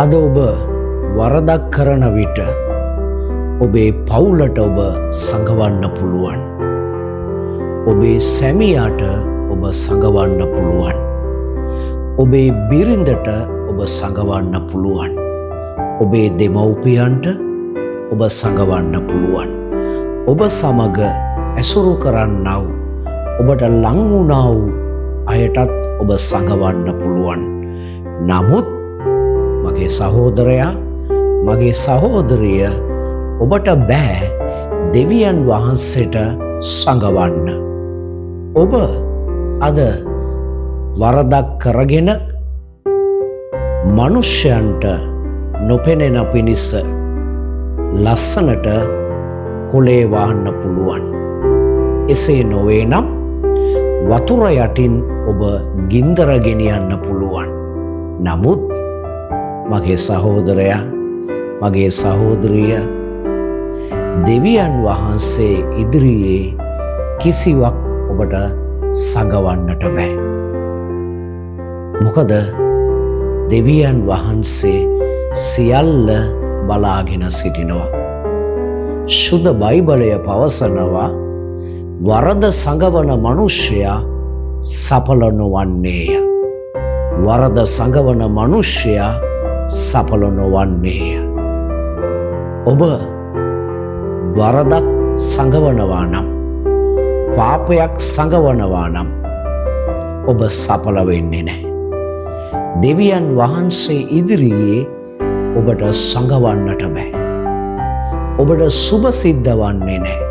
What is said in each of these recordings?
අද ඔබ වරදක් කරන විට ඔබේ පවුලට ඔබ සඟවන්න පුළුවන්. ඔබේ සැමියාට ඔබ සඟවන්න පුළුවන්. ඔබේ බිරිඳට ඔබ සඟවන්න පුළුවන්. ඔබේ දෙමව්පියන්ට ඔබ සඟවන්න පුළුවන්. ඔබ සමග ඇසුරු කරන්නව ඔබට ලං වුණා වූ අයටත් ඔබ සඟවන්න පුළුවන්. නමුත් මගේ සහෝදරයා, මගේ සහෝදරිය, ඔබට බෑ දෙවියන් වහන්සේට සඟවන්න. ඔබ අද වරදක් කරගෙන මනුෂ්‍යයන්ට නොපෙනෙන පිණිස ලස්සනට කුලේ වහන්න පුළුවන්. එසේ නොවේ නම් වතුර යටින් ඔබ ගින්දර ගෙනියන්න පුළුවන්. නමුත් මගේ සහෝදරයා, මගේ සහෝදරිය, දෙවියන් වහන්සේ ඉදිරියේ කිසිවක් ඔබට සඟවන්නට බෑ. මොකද දෙවියන් වහන්සේ සියල්ල බලාගෙන සිටිනවා. ශුද්ධ බයිබලය පවසනවා වරද සඟවන මනුෂ්‍යයා සඵල නොවන්නේය. වරද සඟවන මනුෂ්‍යයා සඵල නොවන්නේය. ඔබ වරදක් සඟවනවා නම්, පාපයක් සඟවනවා නම් ඔබ සඵල වෙන්නේ නැහැ. දෙවියන් වහන්සේ ඉදිරියේ ඔබට සඟවන්නට බෑ. ඔබට සුබ සිද්ධ වන්නේ නැහැ.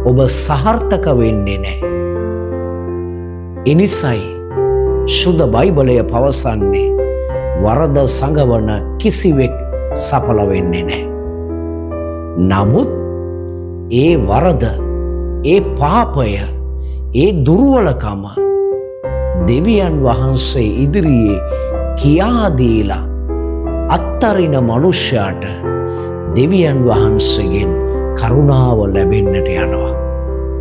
ඔබ සහර්ථක වෙන්නේ නැහැ. එනිසයි ශුද්ධ බයිබලය පවසන්නේ වරද සඟවන කිසිවෙක් සඵල වෙන්නේ නැහැ. නමුත් ඒ වරද, ඒ පාපය, ඒ දුර්වලකම දෙවියන් වහන්සේ ඉදිරියේ කියා දීලා අත්තරින මනුෂ්‍යයාට දෙවියන් වහන්සේගෙන් කරුණාව ලැබෙන්නට යනවා.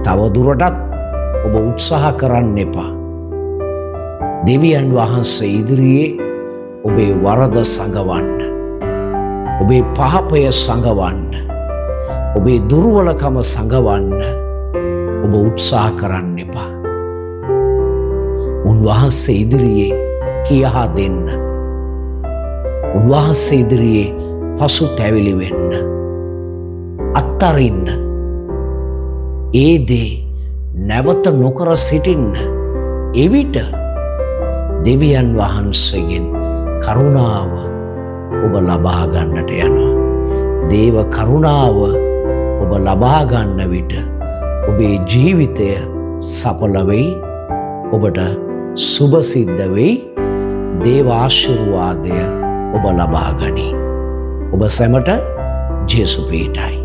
තව දුරටත් ඔබ උත්සාහ කරන්න එපා. දෙවියන් වහන්සේ ඉදිරියේ ඔබේ වරද සඟවන්න, ඔබේ පාපය සඟවන්න, ඔබේ දුර්වලකම සඟවන්න ඔබ උත්සාහ කරන්න එපා. උන්වහන්සේ ඉදිරියේ කියා දෙන්න. උන්වහන්සේ ඉදිරියේ පසුතැවිලි වෙන්න, අත්තරින්න, ඒ දේ නැවත නොකර සිටින්න. එවිට දෙවියන් වහන්සේගෙන් කරුණාව ඔබ ලබා ගන්නට යනවා. දේව කරුණාව ඔබ ලබා ගන්න විට ඔබේ ජීවිතය සඵල වෙයි. ඔබට සුබ සිද්ධ වෙයි. දේව ආශිර්වාදය ඔබ ලබා ගනී. ඔබ සැමට ජේසු පීඨයි.